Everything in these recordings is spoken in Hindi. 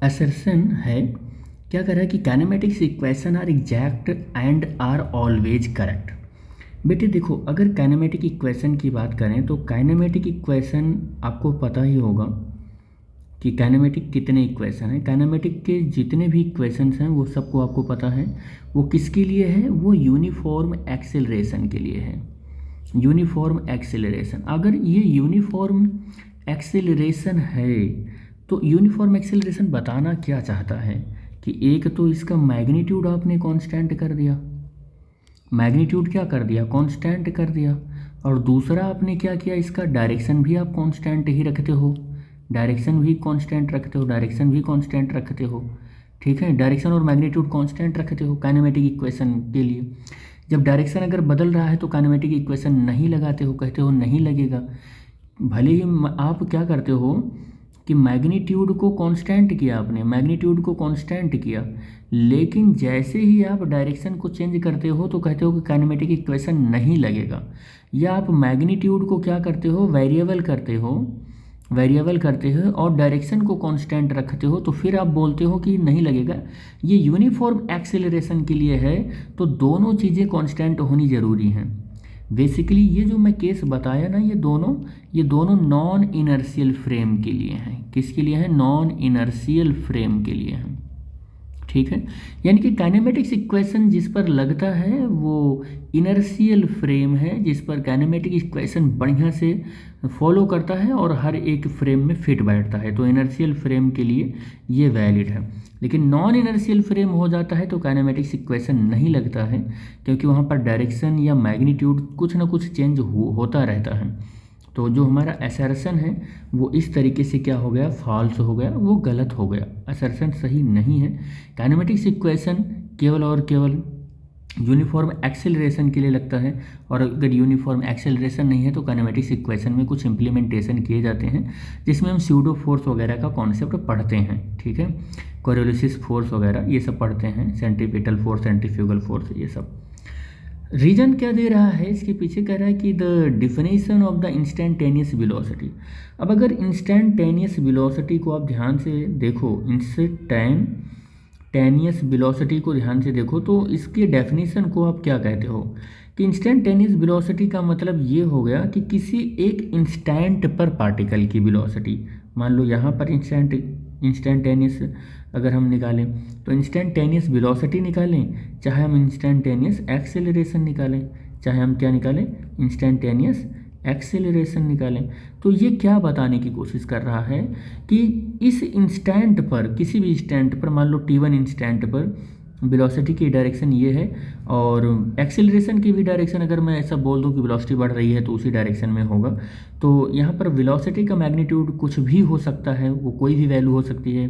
असर्शन है, क्या कर रहा है कि kinematics equation are exact and are always correct. बेटे देखो, अगर काइनेमेटिक इक्वेशन की बात करें तो काइनेमेटिक इक्वेशन आपको पता ही होगा कि काइनेमेटिक कितने इक्वेशन हैं। काइनेमेटिक के जितने भी इक्वेशंस हैं वो सबको आपको पता है। वो किसके लिए है? वो यूनिफॉर्म एक्सेलरेशन के लिए है। यूनिफॉर्म एक्सेलरेशन, अगर ये यूनिफॉर्म एक्सेलरेशन है तो यूनिफॉर्म एक्सेलरेशन बताना क्या चाहता है कि एक तो इसका मैग्नीट्यूड आपने कांस्टेंट कर दिया, मैग्नीट्यूड क्या कर दिया? कांस्टेंट कर दिया। और दूसरा आपने क्या किया, इसका डायरेक्शन भी आप कांस्टेंट ही रखते हो, डायरेक्शन भी कांस्टेंट रखते हो, डायरेक्शन भी कांस्टेंट रखते हो। ठीक है, डायरेक्शन और मैग्नीट्यूड कांस्टेंट रखते हो काइनेमेटिक इक्वेशन के लिए। जब डायरेक्शन अगर बदल रहा है तो काइनेमेटिक इक्वेशन नहीं लगाते हो, कहते हो नहीं लगेगा। भले ही आप क्या करते हो कि मैग्नीट्यूड को कांस्टेंट किया, आपने मैग्नीट्यूड को कांस्टेंट किया, लेकिन जैसे ही आप डायरेक्शन को चेंज करते हो तो कहते हो कि काइनेमेटिक इक्वेशन नहीं लगेगा। या आप मैग्नीट्यूड को क्या करते हो, वेरिएबल करते हो, वेरिएबल करते हो और डायरेक्शन को कांस्टेंट रखते हो, तो फिर आप बोलते हो कि नहीं लगेगा। ये यूनिफॉर्म एक्सेलरेशन के लिए है, तो दोनों चीज़ें कांस्टेंट होनी ज़रूरी हैं। बेसिकली ये जो मैं केस बताया ना, ये दोनों नॉन इनर्शियल फ्रेम के लिए हैं। किसके लिए हैं? नॉन इनर्शियल फ्रेम के लिए हैं। ठीक है, यानी कि काइनेमेटिक्स इक्वेशन जिस पर लगता है वो इनर्शियल फ्रेम है, जिस पर काइनेमेटिक इक्वेशन बढ़िया से फॉलो करता है और हर एक फ्रेम में फिट बैठता है, तो इनर्शियल फ्रेम के लिए ये वैलिड है। लेकिन नॉन इनर्शियल फ्रेम हो जाता है तो काइनेमेटिक्स इक्वेशन नहीं लगता है, क्योंकि वहाँ पर डायरेक्शन या मैग्नीट्यूड कुछ ना कुछ चेंज होता रहता है। तो जो हमारा असर्शन है वो इस तरीके से क्या हो गया, फॉल्स हो गया, वो गलत हो गया, असर्शन सही नहीं है। काइनेमेटिक्स इक्वेशन केवल और केवल यूनिफॉर्म एक्सेलरेशन के लिए लगता है, और अगर यूनिफॉर्म एक्सेलरेशन नहीं है तो काइनेमेटिक्स इक्वेशन में कुछ इम्प्लीमेंटेशन किए जाते हैं जिसमें हम स्यूडो फोर्स वगैरह का कॉन्सेप्ट पढ़ते हैं। ठीक है, कोरियोलिसिस फोर्स वगैरह ये सब पढ़ते हैं, सेंट्रीपिटल फोर्स, सेंट्रीफ्यूगल फोर्स, ये सब। रीजन क्या दे रहा है इसके पीछे? कह रहा है कि the definition of the instantaneous velocity. अब अगर इंस्टेंटेनियस वेलोसिटी को आप ध्यान से देखो, इंस्टेंटेनियस वेलोसिटी को ध्यान से देखो तो इसके डेफिनेशन को आप क्या कहते हो कि इंस्टेंटेनियस वेलोसिटी का मतलब ये हो गया कि किसी एक इंस्टेंट पर पार्टिकल की वेलोसिटी, मान लो यहाँ पर इंस्टेंटेनियस अगर हम निकालें तो इंस्टेंटेनियस वेलोसिटी निकालें, चाहे हम इंस्टेंटेनियस एक्सेलरेशन निकालें, चाहे हम क्या निकालें, इंस्टेंटेनियस एक्सेलरेशन निकालें, तो ये क्या बताने की कोशिश कर रहा है कि इस इंस्टेंट पर, किसी भी इंस्टेंट पर, मान लो t1 इंस्टेंट पर वेलोसिटी की डायरेक्शन ये है, और एक्सेलरेशन की भी डायरेक्शन अगर मैं ऐसा बोल दूं कि वेलोसिटी बढ़ रही है तो उसी डायरेक्शन में होगा। तो यहाँ पर वेलोसिटी का मैग्नीट्यूड कुछ भी हो सकता है, वो कोई भी वैल्यू हो सकती है,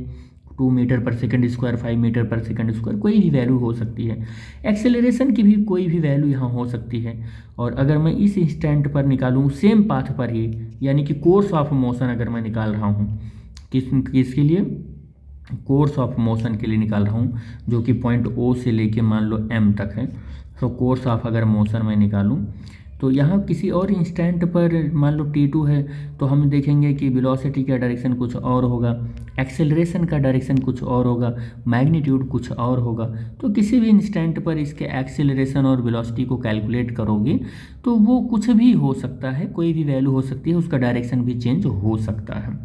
2 मीटर पर सेकंड स्क्वायर, 5 मीटर पर सेकंड स्क्वायर, कोई भी वैल्यू हो सकती है। एक्सेलरेशन की भी कोई भी वैल्यू यहाँ हो सकती है। और अगर मैं इस इंस्टेंट पर निकालूँ सेम पाथ पर ही, यानी कि कोर्स ऑफ मोशन अगर मैं निकाल रहा हूँ, किसके लिए? कोर्स ऑफ मोशन के लिए निकाल रहा हूँ, जो कि पॉइंट O से लेके मान लो M तक है। तो कोर्स ऑफ अगर मोशन मैं निकालूँ तो यहाँ किसी और इंस्टेंट पर मान लो t2 है, तो हम देखेंगे कि वेलोसिटी का डायरेक्शन कुछ और होगा, एक्सेलरेशन का डायरेक्शन कुछ और होगा, मैग्नीट्यूड कुछ और होगा। तो किसी भी इंस्टेंट पर इसके एक्सेलरेशन और वेलोसिटी को कैलकुलेट करोगे तो वो कुछ भी हो सकता है, कोई भी वैल्यू हो सकती है, उसका डायरेक्शन भी चेंज हो सकता है।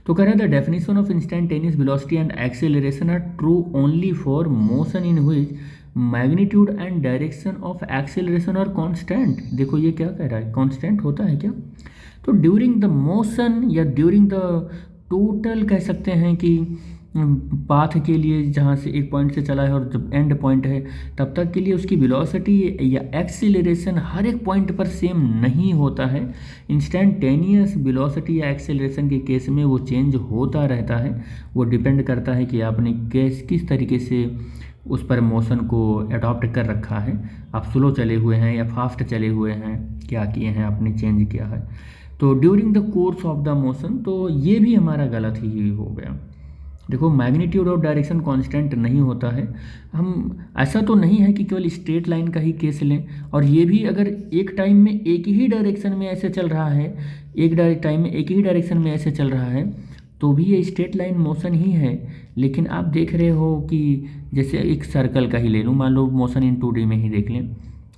तो कह रहे the definition of instantaneous velocity and acceleration are true only for motion in which magnitude and direction of acceleration are constant. देखो ये क्या कह रहा है, कांस्टेंट होता है क्या? तो ड्यूरिंग द मोशन या ड्यूरिंग द टोटल कह सकते हैं कि पाथ के लिए, जहाँ से एक पॉइंट से चला है और जब एंड पॉइंट है तब तक के लिए उसकी वेलोसिटी या एक्सीलरेशन हर एक पॉइंट पर सेम नहीं होता है। इंस्टेंटेनियस वेलोसिटी या एक्सीलरेशन के केस में वो चेंज होता रहता है। वो डिपेंड करता है कि आपने किस तरीके से उस पर मोशन को अडॉप्ट कर रखा है, आप स्लो चले हुए हैं या फास्ट चले हुए हैं, क्या किए हैं आपने, चेंज किया है। तो during the course of the motion, तो ये भी हमारा गलत ही हो गया। देखो मैग्नीट्यूड और डायरेक्शन कांस्टेंट नहीं होता है। हम ऐसा तो नहीं है कि केवल स्ट्रेट लाइन का ही केस लें, और ये भी अगर एक टाइम में एक ही डायरेक्शन में ऐसे चल रहा है, एक टाइम में एक ही डायरेक्शन में ऐसे चल रहा है, तो भी ये स्ट्रेट लाइन मोशन ही है। लेकिन आप देख रहे हो कि जैसे एक सर्कल का ही ले लूँ, मान लो मोशन इन 2D में ही देख लें,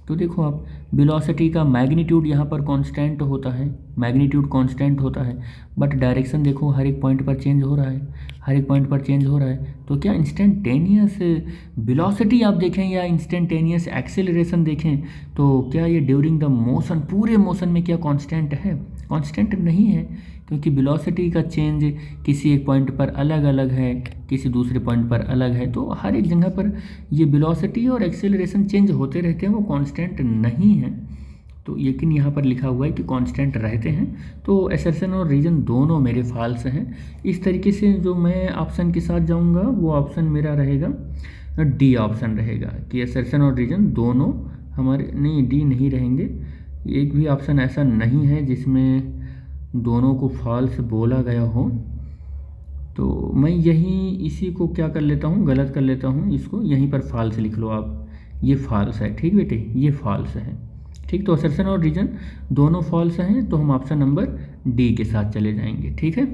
तो देखो आप वेलोसिटी का मैग्नीट्यूड यहाँ पर कांस्टेंट होता है, मैग्नीट्यूड कांस्टेंट होता है, बट डायरेक्शन देखो हर एक पॉइंट पर चेंज हो रहा है, हर एक पॉइंट पर चेंज हो रहा है। तो क्या इंस्टेंटेनियस वेलोसिटी आप देखें या इंस्टेंटेनियस एक्सेलरेशन देखें, तो क्या ये ड्यूरिंग द मोशन, पूरे मोशन में क्या कांस्टेंट है? कांस्टेंट नहीं है, क्योंकि वेलोसिटी का चेंज किसी एक पॉइंट पर अलग अलग है, किसी दूसरे पॉइंट पर अलग है। तो हर एक जगह पर ये वेलोसिटी और एक्सेलरेशन चेंज होते रहते हैं, वो कांस्टेंट नहीं है। तो लेकिन यहाँ पर लिखा हुआ है कि कांस्टेंट रहते हैं। तो असर्शन और रीजन दोनों मेरे फॉल्स हैं। इस तरीके से जो मैं ऑप्शन के साथ जाऊँगा वो ऑप्शन मेरा रहेगा डी ऑप्शन रहेगा, कि असर्शन और रीजन दोनों हमारे, नहीं डी नहीं रहेंगे। एक भी ऑप्शन ऐसा नहीं है जिसमें दोनों को फॉल्स बोला गया हो। तो मैं यहीं इसी को क्या कर लेता हूँ, गलत कर लेता हूँ, इसको यहीं पर फॉल्स लिख लो आप। ये फॉल्स है, ठीक बेटे, ये फॉल्स है। ठीक, तो असर्शन और रीजन दोनों फॉल्स हैं, तो हम ऑप्शन नंबर डी के साथ चले जाएंगे। ठीक है।